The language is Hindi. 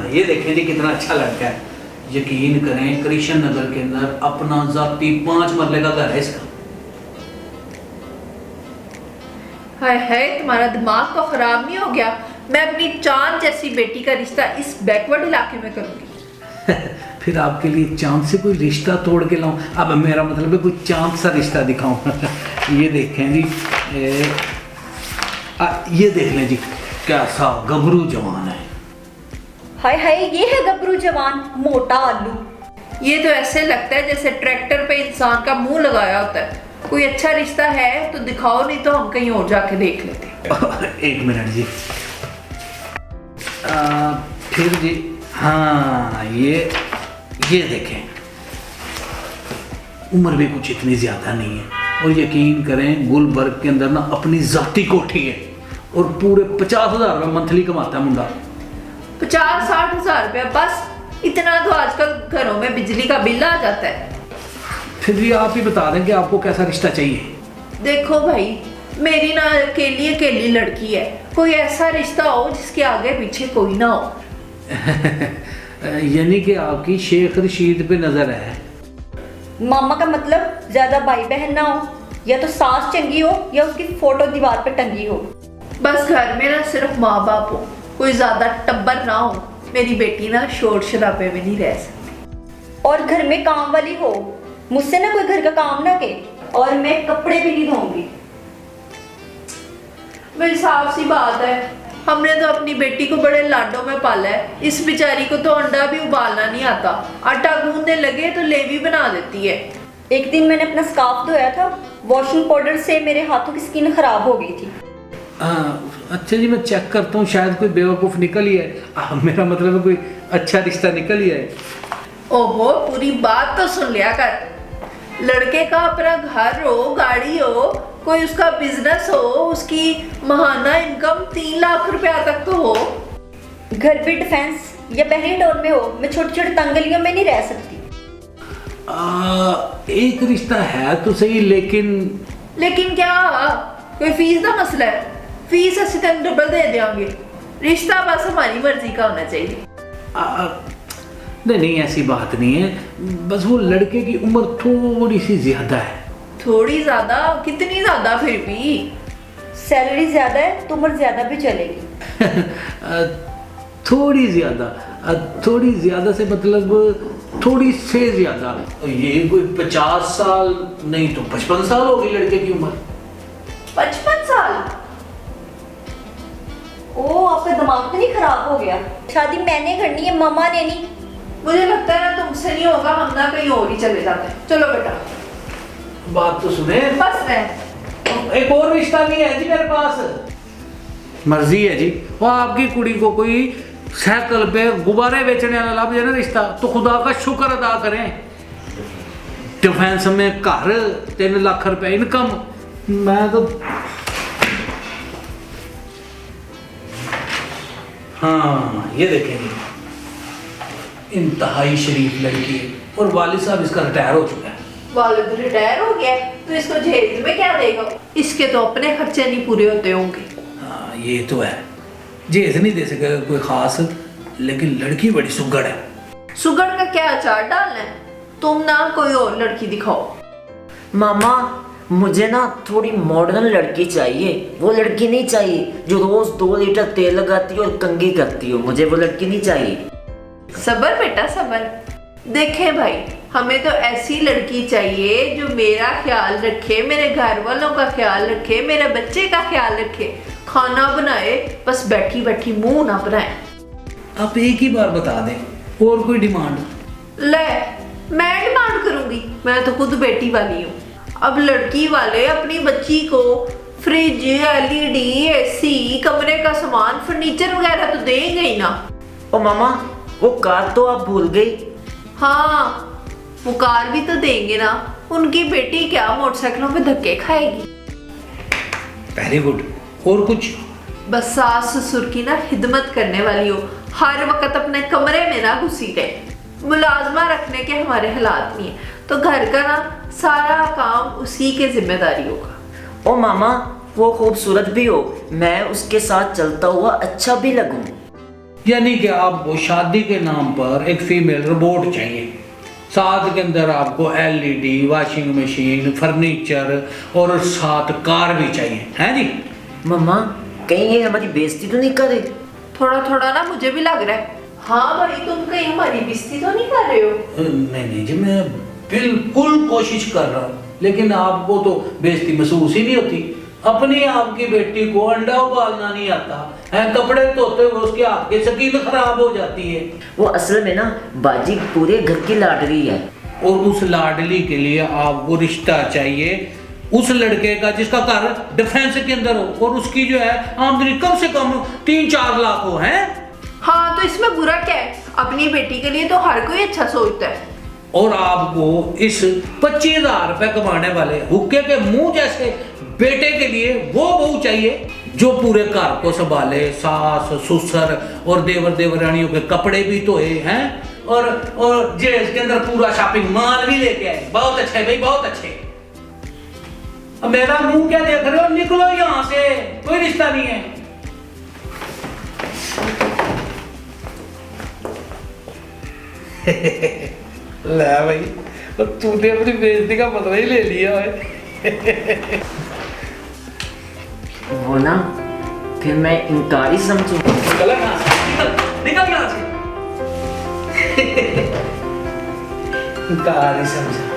ये देखें जी कितना अच्छा लड़का है। यकीन करें कृष्ण नगर के अंदर अपना जाती 5 मरले का घर है इसका। हाय हाय, तुम्हारा दिमाग तो खराब नहीं हो गया? मैं अपनी चांद जैसी बेटी का रिश्ता इस बैकवर्ड इलाके में करूंगी। फिर आपके लिए चांद से कोई रिश्ता तोड़ के लाऊं? अब मेरा मतलब है कोई चांद सा रिश्ता दिखाऊं। ये देखें जी, ये देख लें जी, कैसा गबरू जवान है। हाय हाय, ये है गबरू जवान, मोटा आलू। ये तो ऐसे लगता है जैसे ट्रैक्टर पे इंसान का मुंह लगाया होता है। कोई अच्छा रिश्ता है तो दिखाओ, नहीं तो हम कहीं और जाके देख लेते हैं। 1 मिनट जी। फिर जी, हाँ ये देखें, उम्र भी कुछ इतनी ज्यादा नहीं है और यकीन करें गुलबर्ग के अंदर ना अपनी जाती कोठी है और पूरे 50,000 रुपये मंथली कमाता है मुंडा। 50-60 हजार रुपया बस? इतना तो आजकल घरों में बिजली का बिल आ जाता है। फिर भी आप ही बता दें कि आपको कैसा रिश्ता चाहिए। देखो भाई, मेरी ना अकेली अकेली लड़की है, कोई ऐसा रिश्ता हो जिसके आगे पीछे कोई ना हो। यानी कि आपकी शेख रशीद पे नजर है। मामा का मतलब ज्यादा भाई बहन ना हो, या तो सास चंगी हो या उसकी फोटो दीवार पे टंगी हो। बस घर में ना सिर्फ माँ बाप हो, कोई ज्यादा टब्बर ना हो। मेरी बेटी ना शोर शराबे में नहीं रह सकती। और घर में काम वाली हो, मुझसे ना कोई घर का काम ना के, और मैं कपड़े भी नहीं धोऊंगी। भाई साफ सी बात है, हमने तो अपनी बेटी को बड़े लाडों में पाला है। इस बेचारी को तो अंडा भी उबालना नहीं आता, आटा गूंदने लगे तो लेवी बना देती है। एक दिन मैंने अपना स्कार्फ धोया था, वॉशिंग पाउडर से मेरे हाथों की स्किन खराब हो गई थी। अच्छा जी, मैं चेक करता हूँ, शायद कोई बेवकूफ़ निकल ही है। मेरा मतलब है कोई अच्छा रिश्ता निकल ही है। ओहो, पूरी बात तो सुन लिया कर। लड़के का अपना घर हो, गाड़ी हो, कोई उसका बिजनेस हो, उसकी माहाना इनकम 3 लाख रुपया तक तो हो। घर भी डिफेंस या पहली टोन में हो, मैं छोटी छोटी तंगलियों में नहीं रह सकती। एक रिश्ता है तो सही, लेकिन क्या कोई फीस का मसला है? फीस असं तेन डबल दे देंगे, रिश्ता बस हमारी मर्जी का होना चाहिए। नहीं ऐसी बात नहीं है, बस वो लड़के की उम्र थोड़ी सी ज्यादा है। थोड़ी ज्यादा? कितनी ज्यादा? फिर भी सैलरी ज्यादा है तो उम्र ज्यादा भी चलेगी। थोड़ी ज्यादा से मतलब थोड़ी से ज्यादा। ये कोई 50 साल नहीं तो 55 साल होगी लड़के की उम्र। 55 साल? ओ, आपका दिमाग तो नहीं खराब हो गया? शादी मैंने करनी है, मामा ने नहीं। मुझे लगता है ना तुमसे नहीं होगा, हम ना कहीं और ही चले जाते हैं। चलो बेटा, बात तो सुने। बस मैं एक और रिश्ता भी है जी मेरे पास। मर्जी है जी, वो आपकी कुड़ी को कोई साइकिल पे गुब्बारे बेचने वाला लाभ जाए ना रिश्ता, तो खुदा का शुक्र अदा करें। डिफेंस में घर, 3 लाख रुपए इनकम। मैं तो हाँ, ये देखेंगे, इंतहाई शरीफ लड़की है और वालिद साहब इसका रिटायर हो चुका है। वालिद रिटायर हो गया तो इसको जहेज में क्या देगा? इसके तो अपने खर्चे नहीं पूरे होते होंगे। हाँ ये तो है, जहेज नहीं दे सकेगा कोई खास, लेकिन लड़की बड़ी सुगड़ है। सुगड़ का क्या अचार डालना है? तुम ना कोई और लड़की दिखाओ। मामा, मुझे ना थोड़ी मॉडर्न लड़की चाहिए। वो लड़की नहीं चाहिए जो रोज 2 लीटर तेल लगाती हो और कंघी करती हो। मुझे वो लड़की नहीं चाहिए। सबर बेटा सबर। देखे भाई, हमें तो ऐसी लड़की चाहिए जो मेरा ख्याल रखे, मेरे घर वालों का ख्याल रखे, मेरे बच्चे का ख्याल रखे, खाना बनाए, बस बैठी बैठी मुंह ना बनाए। आप एक ही बार बता दें, और कोई डिमांड? ले, मैं डिमांड करूंगी? मैं तो खुद बेटी वाली हूँ। अब लड़की वाले अपनी बच्ची को फ्रिज, एलईडी, एसी, कमरे का सामान, फर्नीचर वगैरह तो देंगे ही ना। ओ मामा, वो कार तो आप भूल गई। हाँ, वो कार भी तो देंगे ना। उनकी बेटी क्या मोटरसाइकिलों पे धक्के खाएगी? Very good. और कुछ? बस सास ससुर की ना खिदमत करने वाली हो, हर वक्त अपने कमरे में ना घुसी रहे। मुलाजमा रखने के हमारे हालात नहीं है, तो घर का ना सारा काम उसी के जिम्मेदारी होगा। ओ मामा, वो खूबसूरत भी हो, मैं उसके साथ चलता हुआ अच्छा भी लगूं। यानी कि आपको शादी के नाम पर एक फीमेल रोबोट चाहिए, साथ के अंदर आपको एलईडी, वॉशिंग मशीन, फर्नीचर और साथ कार भी चाहिए, हैं जी? मम्मा कहीं ये हमारी बेइज्जती तो नहीं करे? थोड़ा थोड़ा ना मुझे भी लग रहा है। हाँ भाई, तुम कहीं हमारी बेइज्जती तो नहीं कर रहे हो? नहीं नहीं जी, मैं बिल्कुल कोशिश कर रहा हूँ, लेकिन आपको तो बेइज्जती महसूस ही नहीं होती। अपनी आपकी बेटी को अंडा उबालना नहीं आता है, कपड़े धोते हुए उसके हाथ की स्किन खराब हो जाती है। वो असल में ना बाजी पूरे घर की लाडली है। और उस लाडली के लिए आपको रिश्ता चाहिए उस लड़के का जिसका घर डिफेंस के अंदर हो और उसकी जो है आमदनी कम से कम 3-4 लाख हो, हैं? हाँ, तो इसमें बुरा क्या है? अपनी बेटी के लिए तो हर कोई अच्छा सोचता है। और आपको इस 25,000 रुपए कमाने वाले हुक्के के मुंह जैसे बेटे के लिए वो बहू चाहिए जो पूरे घर को संभाले, सास ससुर और देवर देवरानियों के कपड़े भी धोए, हैं, और जेल के अंदर पूरा शॉपिंग मॉल भी लेके आए। बहुत अच्छे भाई, बहुत अच्छे। अब मेरा मुंह क्या देख रहे हो? निकलो यहाँ से, कोई रिश्ता नहीं है। ले भाई, तूने अपनी बेइज्जती का बदला ही ले लिया है। वो ना फिर मैं इनकारी समझूं। निकल यहाँ से, निकल यहाँ से। इनकार ही समझा।